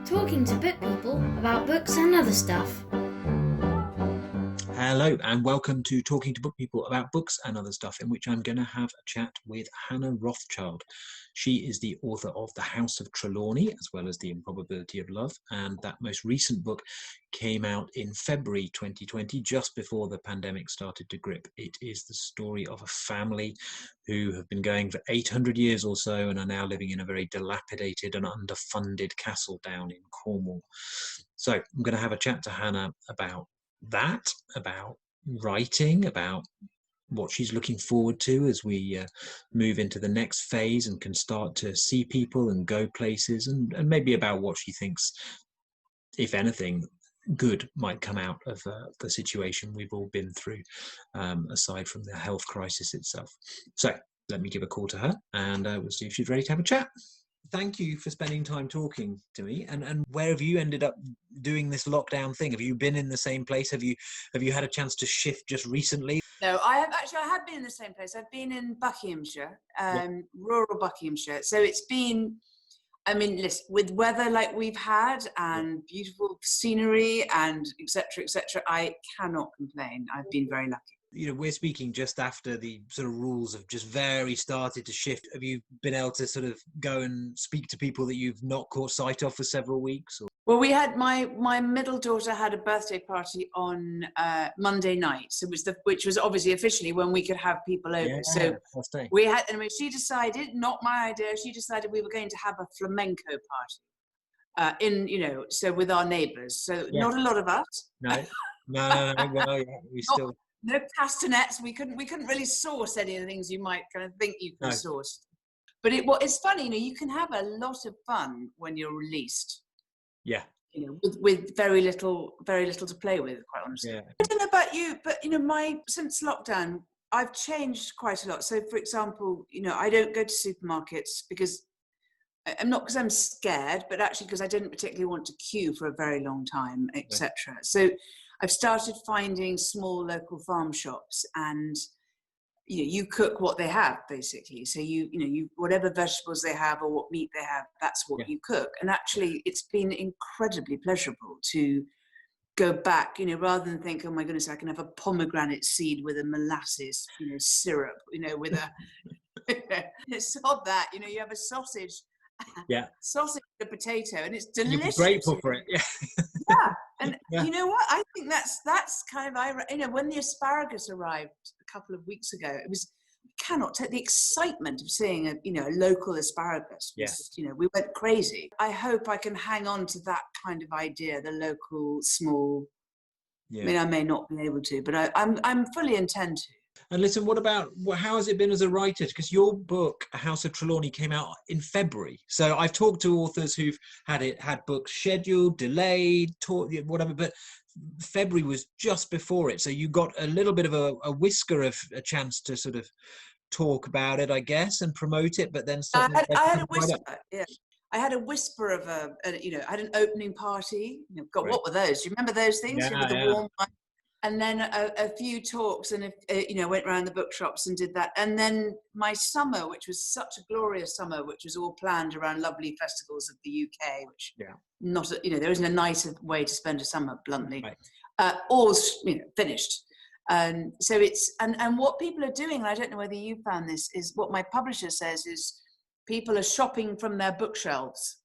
talking to book people about books and other stuff. Hello and welcome to Talking to Book People about books and other stuff, in which I'm going to have a chat with Hannah Rothschild. She is the author of The House of Trelawney, as well as The Improbability of Love, and that most recent book came out in February 2020, just before the pandemic started to grip. It is the story of a family who have been going for 800 years or so and are now living in a very dilapidated and underfunded castle down in Cornwall. So I'm going to have a chat to Hannah about that, about writing, about what she's looking forward to as we move into the next phase and can start to see people and go places, and maybe about what she thinks, if anything, good might come out of the situation we've all been through, aside from the health crisis itself. So let me give a call to her and we'll see if she's ready to have a chat. Thank you for spending time talking to me. And where have you ended up doing this lockdown thing? Have you been in the same place? Have you had a chance to shift just recently? No, I have been in the same place. I've been in Buckinghamshire, rural Buckinghamshire. So it's been, I mean, listen, with weather like we've had and beautiful scenery and et cetera, I cannot complain. I've been very lucky. You know, we're speaking just after the sort of rules have just very started to shift. Have you been able to sort of go and speak to people that you've not caught sight of for several weeks? Or? Well, we had my middle daughter had a birthday party on Monday night, so which was obviously officially when we could have people over. Yeah, so we had, and she decided, not my idea, she decided we were going to have a flamenco party so with our neighbours. So not a lot of us. No. Well, yeah, we still. No castanets. We couldn't really source any of the things you might kind of think you can source. But it's funny, you can have a lot of fun when you're released. Yeah. With very little to play with, quite honestly. Yeah. I don't know about you, but since lockdown, I've changed quite a lot. So, for example, I don't go to supermarkets because I'm scared, but actually because I didn't particularly want to queue for a very long time, etc. So I've started finding small local farm shops, and you cook what they have basically. So you whatever vegetables they have or what meat they have, that's what you cook. And actually, it's been incredibly pleasurable to go back, rather than think, oh my goodness, I can have a pomegranate seed with a molasses, syrup, with a. It's not that, you have a sausage. Yeah. Sausage and a potato, and it's delicious. You'd be grateful for it. Yeah. Yeah. And you know what? I think that's kind of when the asparagus arrived a couple of weeks ago, it was cannot take the excitement of seeing a local asparagus. We went crazy. I hope I can hang on to that kind of idea, the local small. Yeah. I mean, I may not be able to, but I'm fully intend to. And listen, how has it been as a writer? Because your book, A House of Trelawney, came out in February. So I've talked to authors who've had books scheduled, delayed, whatever, but February was just before it. So you got a little bit of a whisker of a chance to sort of talk about it, I guess, and promote it, but then suddenly... I had a whisper, yeah. I had a whisper of I had an opening party. What were those? Do you remember those things? With the warm light? And then a few talks, and went around the bookshops and did that. And then my summer, which was such a glorious summer, which was all planned around lovely festivals of the UK, which there isn't a nicer way to spend a summer, bluntly. Right. All finished. So it's and what people are doing, and I don't know whether you found this, is what my publisher says is people are shopping from their bookshelves.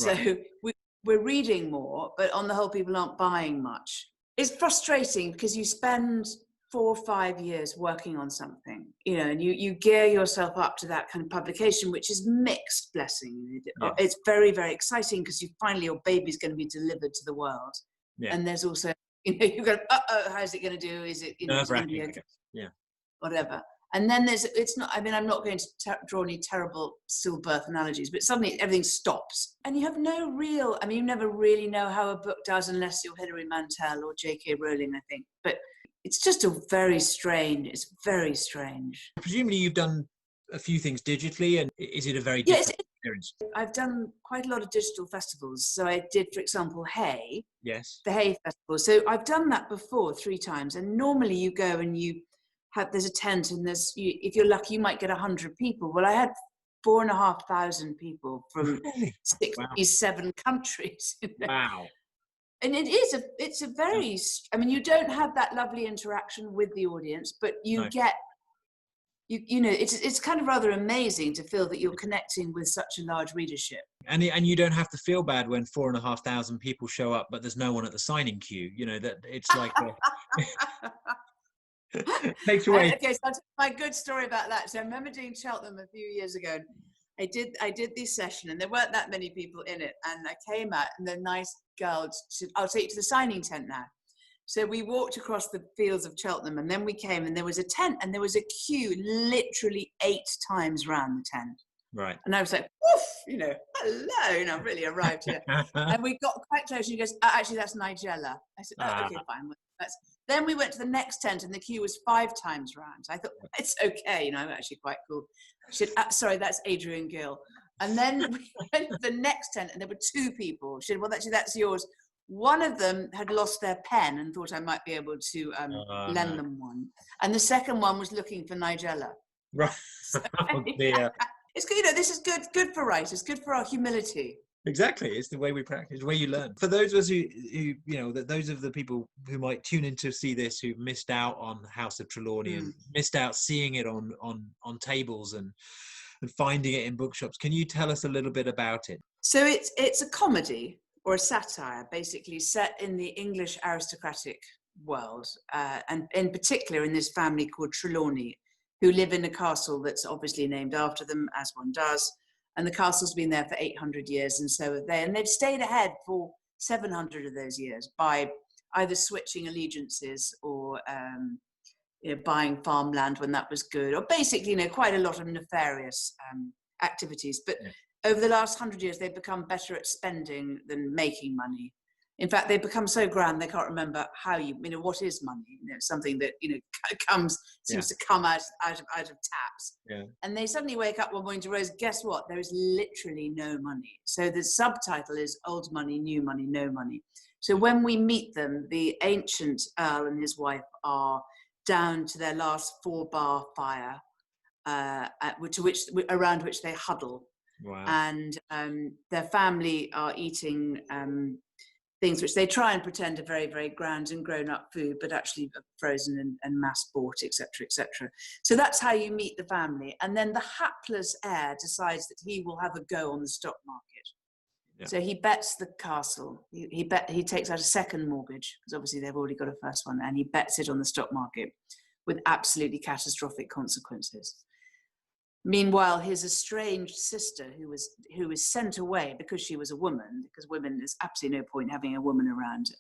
Right. So we're reading more, but on the whole, people aren't buying much. It's frustrating because you spend 4 or 5 years working on something, and you gear yourself up to that kind of publication, which is mixed blessing. Yeah. It's very, very exciting because your baby's going to be delivered to the world. Yeah. And there's also, you go, how's it going to do? Is it, is it going to be okay? Yeah. Whatever. And then I'm not going to draw any terrible stillbirth analogies, but suddenly everything stops. And you have you never really know how a book does unless you're Hilary Mantel or J.K. Rowling, I think. But it's just very strange. Presumably you've done a few things digitally, and is it a very different experience? I've done quite a lot of digital festivals. So I did, for example, Hay. Yes. The Hay Festival. So I've done that before 3 times. And normally you go and there's a tent, and if you're lucky, you might get 100 people. Well, I had 4,500 people from Really? Wow. 67 countries. Wow. And it's a very, I mean, you don't have that lovely interaction with the audience, but you get, you know, it's kind of rather amazing to feel that you're connecting with such a large readership. And you don't have to feel bad when 4,500 people show up, but there's no one at the signing queue. You know, that it's like takes away. Okay, so I'll tell you my good story about that. So I remember doing Cheltenham a few years ago. I did this session, and there weren't that many people in it. And I came out, and the nice girl said, "I'll take you to the signing tent now." So we walked across the fields of Cheltenham, and then we came, and there was a tent, and there was a queue literally 8 times round the tent. Right. And I was like, woof, you know, hello, and I've really arrived here. And we got quite close, and she goes, actually, that's Nigella. I said, okay, fine. Then we went to the next tent, and the queue was 5 times round. I thought, it's okay, you know, I'm actually quite cool. She said, sorry, that's Adrian Gill. And then we went to the next tent, and there were 2 people. She said, well, actually, that's yours. One of them had lost their pen and thought I might be able to lend them one. And the second one was looking for Nigella. Right. So, Oh, dear. It's good, you know, this is good for writers, good for our humility. Exactly, it's the way we practice, the way you learn. For those of us who you know, those of the people who might tune in to see this, who missed out on House of Trelawney and missed out seeing it on tables and finding it in bookshops, can you tell us a little bit about it? So it's a comedy or a satire, basically set in the English aristocratic world, and in particular in this family called Trelawney, who live in a castle that's obviously named after them, as one does. And the castle's been there for 800 years, and so have they. And they've stayed ahead for 700 of those years by either switching allegiances or you know, buying farmland when that was good, or basically, you know, quite a lot of nefarious activities. But over the last 100 years, they've become better at spending than making money. In fact, they've become so grand they can't remember how you know, what is money. You know, something that, you know, seems to come out of taps. Yeah. And they suddenly wake up one morning to realize, guess what? There is literally no money. So the subtitle is Old Money, New Money, No Money. So when we meet them, the ancient Earl and his wife are down to their last 4-bar fire, around which they huddle. Wow. And their family are eating things which they try and pretend are very, very grand and grown-up food, but actually frozen and mass-bought, etc., etc. So that's how you meet the family. And then the hapless heir decides that he will have a go on the stock market. Yeah. So he bets the castle. He takes out a second mortgage, because obviously they've already got a first one, and he bets it on the stock market with absolutely catastrophic consequences. Meanwhile, his estranged sister, who was sent away because she was a woman, because women, there's absolutely no point having a woman around.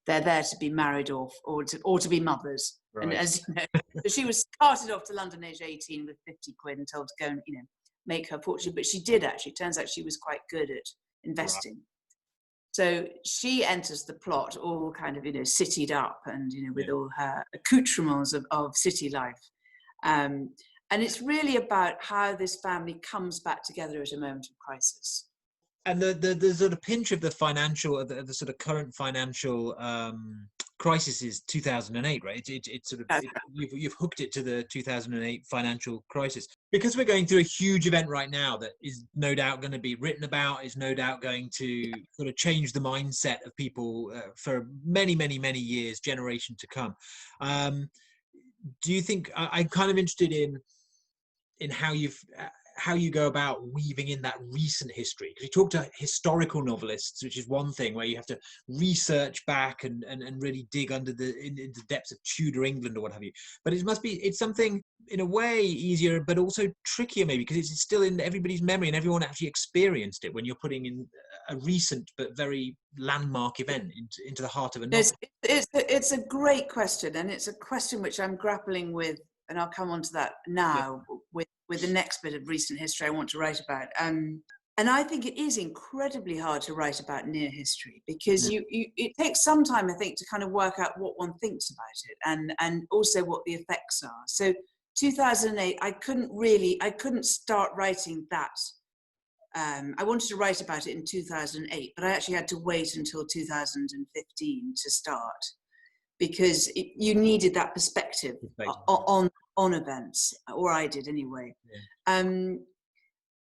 They're there to be married or to be mothers. Right. And as you know, so she was carted off to London age 18 with 50 quid and told to go and, you know, make her fortune. But she did actually. Turns out she was quite good at investing. Right. So she enters the plot all kind of, you know, citied up and, you know, with all her accoutrements of city life. And it's really about how this family comes back together at a moment of crisis. And the sort of pinch of the financial, the sort of current financial crisis is 2008, right? It's sort of, you've hooked it to the 2008 financial crisis. Because we're going through a huge event right now that is no doubt going to be written about, is no doubt going to sort of change the mindset of people for many, many, many years, generation to come. Do you think, I'm kind of interested in how you go about weaving in that recent history, because you talk to historical novelists, which is one thing where you have to research back and really dig into the depths of Tudor England or what have you. But it's something in a way easier, but also trickier maybe, because it's still in everybody's memory and everyone actually experienced it when you're putting in a recent but very landmark event into the heart of a novel. It's a great question, and it's a question which I'm grappling with, and I'll come on to that now with the next bit of recent history I want to write about. And I think it is incredibly hard to write about near history, because it takes some time, I think, to kind of work out what one thinks about it and also what the effects are. So 2008, I couldn't start writing that. I wanted to write about it in 2008, but I actually had to wait until 2015 to start, because you needed that perspective on events, or I did anyway. Yeah.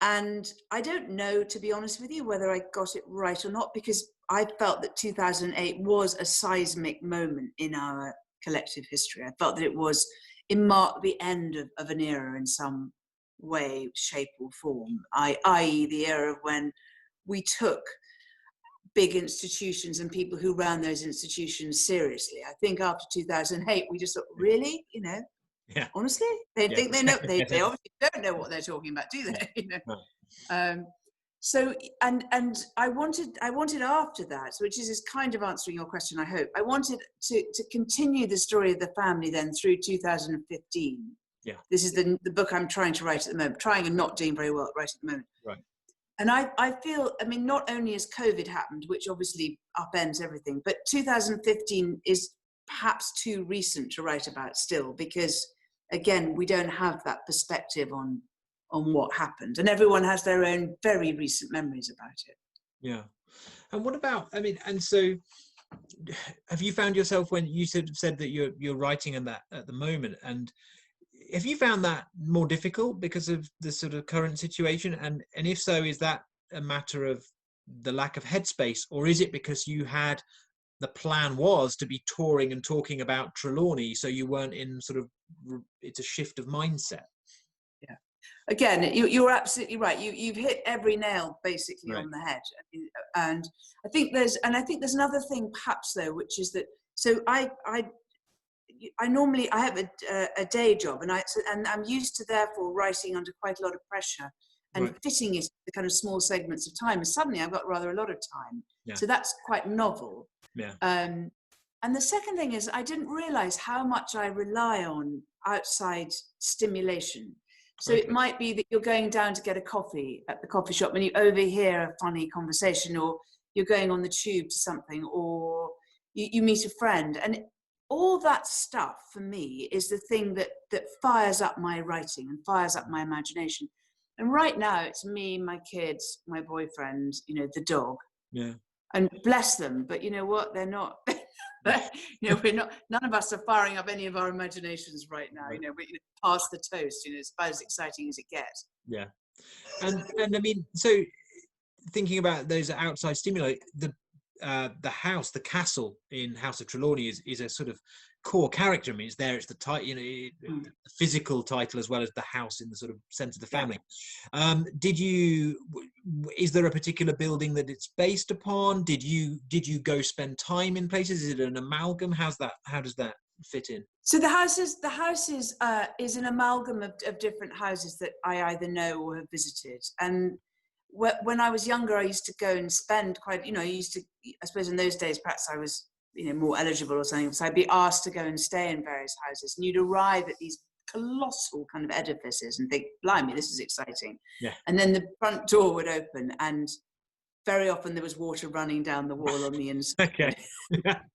And I don't know, to be honest with you, whether I got it right or not, because I felt that 2008 was a seismic moment in our collective history. I felt that it marked the end of an era in some way, shape or form, i.e. the era of when we took big institutions and people who ran those institutions seriously. I think after 2008, we just thought, really, Yeah. honestly, they think they know. They Yeah. obviously don't know what they're talking about, do they? Right. So and I wanted after that, which is kind of answering your question, I hope. I wanted to continue the story of the family then through 2015. Yeah. This is the book I'm trying to write at the moment, trying and not doing very well right at the moment. Right. And I feel, I mean, not only has COVID happened, which obviously upends everything, but 2015 is perhaps too recent to write about still, because again, we don't have that perspective on what happened, and everyone has their own very recent memories about it. Yeah. And what about, I mean, and so have you found yourself, when you said that you're writing in that at the moment, and have you found that more difficult because of the sort of current situation? And if so, is that a matter of the lack of headspace, or is it because the plan was to be touring and talking about Trelawney, so you weren't in sort of, it's a shift of mindset? Yeah. Again, you're absolutely right. You've hit every nail basically Right. on the head. And I think there's another thing perhaps though, which is that, so I normally have a day job, and I'm used to therefore writing under quite a lot of pressure and Right. fitting it into kind of small segments of time. And suddenly I've got rather a lot of time. Yeah. So that's quite novel. Yeah. And the second thing is, I didn't realize how much I rely on outside stimulation. So Okay. it might be that you're going down to get a coffee at the coffee shop and you overhear a funny conversation, or you're going on the tube to something, or you meet a friend. And all that stuff for me is the thing that fires up my writing and fires up my imagination. And right now it's me, my kids, my boyfriend, the dog. Yeah. And bless them, but you know what? They're not. We're not. None of us are firing up any of our imaginations right now. We're past the toast. It's about as exciting as it gets. Yeah. And I mean, so thinking about those outside stimuli, the house, the castle in House of Trelawney is a sort of core character. I mean, it's the title, the physical title, as well as the house in the sort of sense of the family. Yeah. Is there a particular building that it's based upon? Did you go spend time in places? Is it an amalgam? How does that fit in? So the house is an amalgam of different houses that I either know or have visited. And when I was younger, I used to go and spend quite, I suppose in those days, perhaps I was, more eligible or something. So I'd be asked to go and stay in various houses, and you'd arrive at these colossal kind of edifices and think, blimey, this is exciting. Yeah. And then the front door would open, and very often there was water running down the wall on the inside. Okay.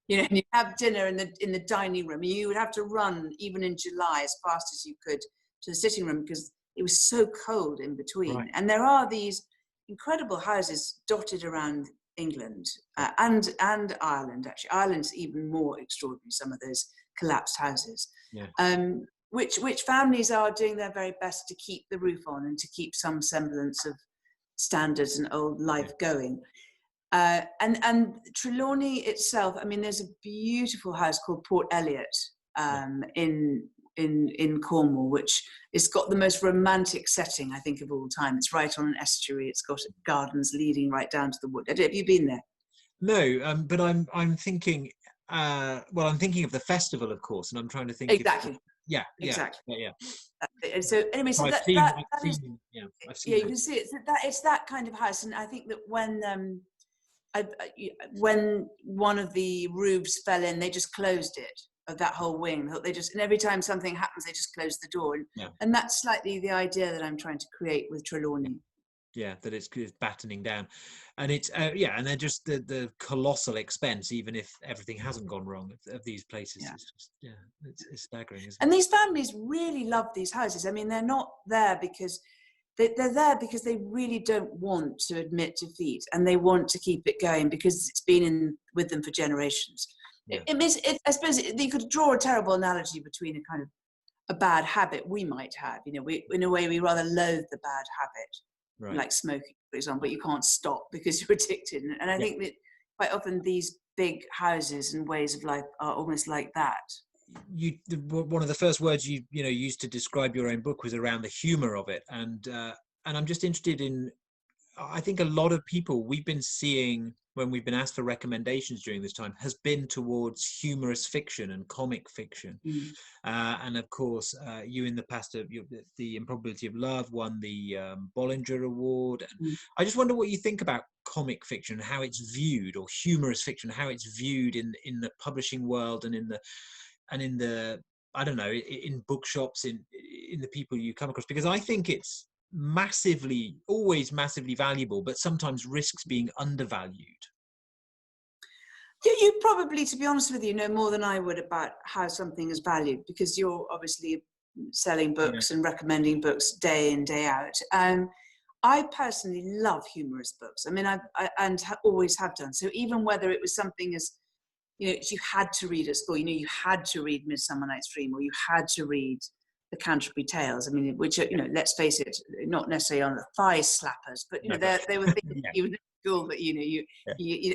And you have dinner in the dining room. You would have to run, even in July, as fast as you could to the sitting room because it was so cold in between. Right. And there are these incredible houses dotted around England and Ireland. Actually, Ireland's even more extraordinary. Some of those collapsed houses, which families are doing their very best to keep the roof on and to keep some semblance of standards and old life going. And Trelawney itself, I mean, there's a beautiful house called Port Eliot in Cornwall, which has got the most romantic setting, I think, of all time. It's right on an estuary. It's got gardens leading right down to the wood. Have you been there? No, but I'm thinking. I'm thinking of the festival, of course, and I'm trying to think. Exactly. Exactly. Yeah. And so anyway, so I've seen, you can see it's that kind of house, and I think that when one of the roofs fell in, they just closed it, of that whole wing. And every time something happens, they just close the door. And that's slightly the idea that I'm trying to create with Trelawney. Yeah, that it's battening down, and it's and they're just the colossal expense, even if everything hasn't gone wrong of these places. Yeah. It's just, it's staggering, isn't it? And these families really love these houses. I mean, they're not there because they're there because they really don't want to admit defeat, and they want to keep it going because it's been with them for generations. Yeah. I suppose you could draw a terrible analogy between a kind of a bad habit we might have. In a way, we rather loathe the bad habit. Right. like smoking, for example, but you can't stop because you're addicted. And I think that quite often these big houses and ways of life are almost like that. One of the first words you used to describe your own book was around the humor of it, and I'm just interested in, I think a lot of people we've been seeing when we've been asked for recommendations during this time has been towards humorous fiction and comic fiction. And of course, you in the past, the Improbability of Love won the Bollinger Award. I just wonder what you think about comic fiction, how it's viewed, or humorous fiction, how it's viewed in the publishing world and in the I don't know, in bookshops, in the people you come across, because I think it's always massively valuable, but sometimes risks being undervalued. You probably, to be honest with you, know more than I would about how something is valued, because you're obviously selling books and recommending books day in, day out. I personally love humorous books. I mean, always have done. So even whether it was something as, you had to read at school, you had to read Midsummer Night's Dream, or you had to read the Canterbury Tales. I mean, which are, let's face it, not necessarily on the thigh slappers, but they were things even at school that you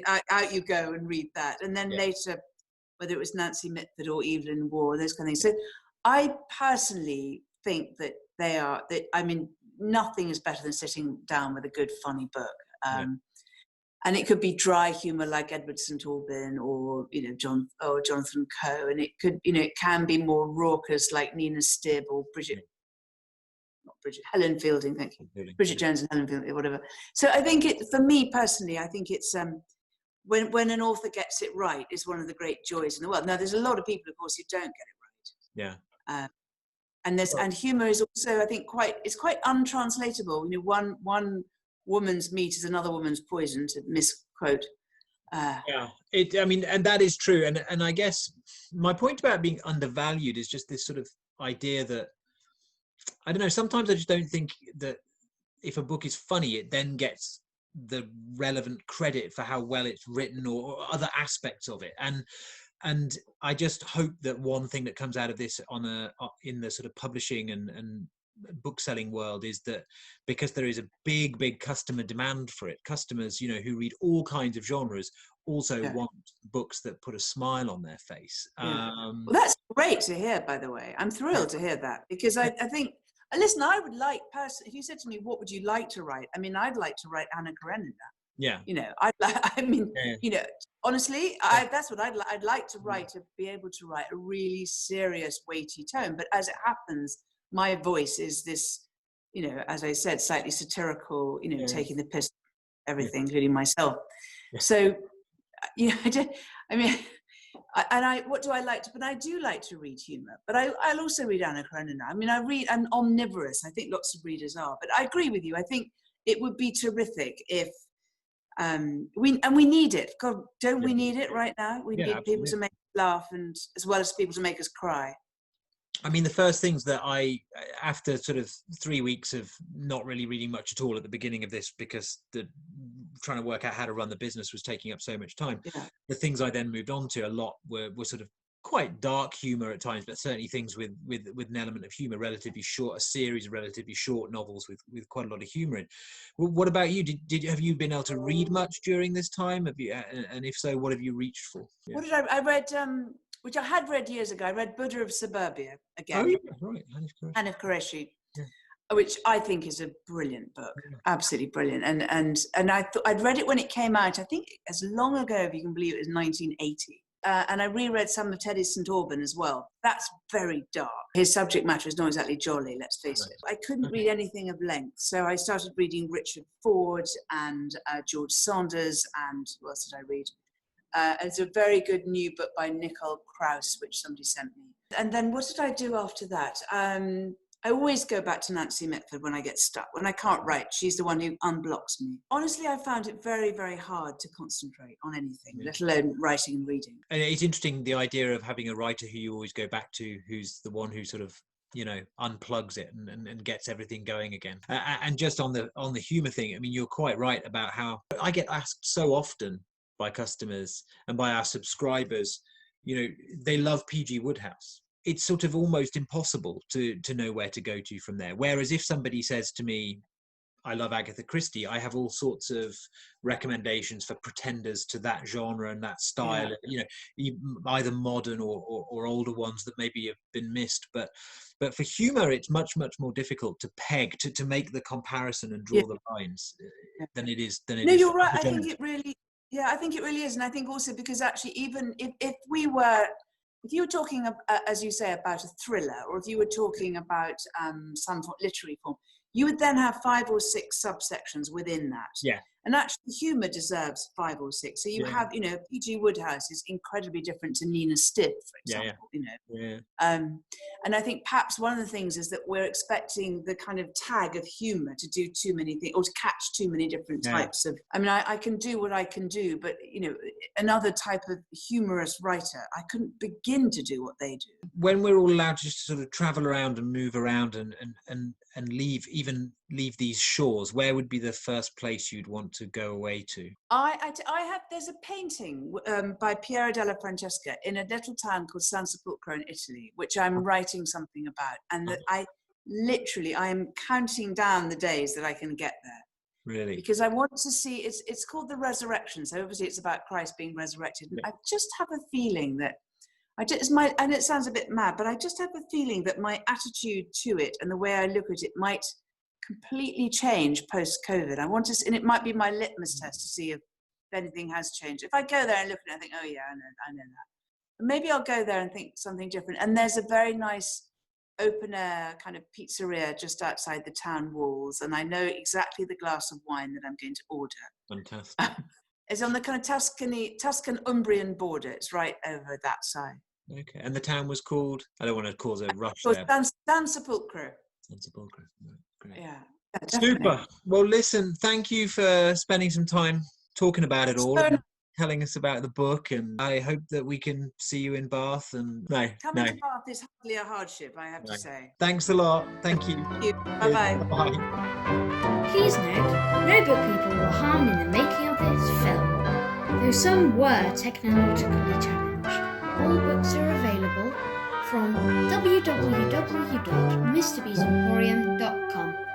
out you go and read that, and then later, whether it was Nancy Mitford or Evelyn Waugh, those kind of things. So I personally think that I mean, nothing is better than sitting down with a good funny book. And it could be dry humor like Edward St. Aubyn or Jonathan Coe, and it could it can be more raucous like Nina Stibb or Helen Fielding, thank you, Bridget Jones and Helen Fielding, whatever. So I think for me personally, I think it's when an author gets it right is one of the great joys in the world. Now there's a lot of people, of course, who don't get it right. And humor is also, I think, quite untranslatable. One woman's meat is another woman's poison, to misquote. I mean, and that is true. And I guess my point about being undervalued is just this sort of idea that, I don't know, sometimes I just don't think that if a book is funny, it then gets the relevant credit for how well it's written or other aspects of it. And I just hope that one thing that comes out of this in the sort of publishing and book selling world is that, because there is a big customer demand for it, customers who read all kinds of genres also want books that put a smile on their face. Well, that's great to hear, by the way. I'm thrilled to hear that, because I think, listen, I would like if you said to me, what would you like to write? I mean, I'd like to write Anna Karenina. Honestly, that's what I'd like to write, to be able to write a really serious, weighty tone. But as it happens, my voice is this, as I said, slightly satirical, taking the piss, everything, including myself. So, what do I like to? But I do like to read humor. But I'll also read Anna Karenina. I mean, I'm omnivorous. I think lots of readers are. But I agree with you. I think it would be terrific if we need it. God, don't we need it right now? We need people to make us laugh, and as well as people to make us cry. I mean, the first things that after sort of 3 weeks of not really reading much at all at the beginning of this, because trying to work out how to run the business was taking up so much time, the things I then moved on to a lot were sort of quite dark humor at times, but certainly things with an element of humor, relatively short, a series of relatively short novels with quite a lot of humor in. Well, what about you? Have you been able to read much during this time? Have you, and if so, what have you reached for? What did I read? Which I had read years ago. I read Buddha of Suburbia again. Oh yeah, right, Hanif Qureshi, which I think is a brilliant book, absolutely brilliant. And I'd read it when it came out. I think as long ago, if you can believe it, was 1980. And I reread some of Teddy St. Aubyn as well. That's very dark. His subject matter is not exactly jolly, let's face it. I couldn't read anything of length, so I started reading Richard Ford and George Saunders, and what else did I read? It's a very good new book by Nicole Krauss, which somebody sent me. And then what did I do after that? I always go back to Nancy Mitford when I get stuck. When I can't write, she's the one who unblocks me. Honestly, I found it very, very hard to concentrate on anything, let alone writing and reading. And it's interesting, the idea of having a writer who you always go back to, who's the one who sort of unplugs it and gets everything going again. And just on the humor thing, I mean, you're quite right about how I get asked so often by customers and by our subscribers, they love PG Wodehouse. It's sort of almost impossible to know where to go to from there. Whereas if somebody says to me, I love Agatha Christie, I have all sorts of recommendations for pretenders to that genre and that style, either modern or older ones that maybe have been missed. But for humor, it's much more difficult to peg, to make the comparison and draw the lines than it is. No, you're right. I think it really is. And I think also because actually, even if you were talking, as you say, about a thriller, or if you were talking about some literary form, you would then have 5 or 6 subsections within that. Yeah. And actually, humour deserves 5 or 6. So you have, P.G. Wodehouse is incredibly different to Nina Stibb, for example. And I think perhaps one of the things is that we're expecting the kind of tag of humour to do too many things, or to catch too many different types of. I mean, I can do what I can do, but another type of humorous writer, I couldn't begin to do what they do. When we're all allowed to just sort of travel around and move around and leave these shores, where would be the first place you'd want to go away to? There's a painting by Piero della Francesca in a little town called San Sepolcro in Italy, which I'm writing something about, and that I am counting down the days that I can get there. Really? Because I want to see, it's called The Resurrection, so obviously it's about Christ being resurrected, and I just have a feeling that and it sounds a bit mad, but I just have a feeling that my attitude to it and the way I look at it might completely change post-COVID. And it might be my litmus test to see if anything has changed. If I go there and look at it and think, oh yeah, I know that. But maybe I'll go there and think something different. And there's a very nice open air kind of pizzeria just outside the town walls. And I know exactly the glass of wine that I'm going to order. Fantastic. It's on the kind of Tuscan-Umbrian border. It's right over that side. Okay. And the town was called, I don't want to cause a rush there. San Sepolcro. San Sepolcro. Great. Yeah. Super. Well, listen, thank you for spending some time talking about it all, and telling us about the book, and I hope that we can see you in Bath. And coming to Bath is hardly a hardship, I have to say. Thanks a lot. Thank you. Bye-bye. Bye. Please note, no book people were harmed in the making of this film, though some were technologically challenged. All books are available from www.mrbeesemporium.com.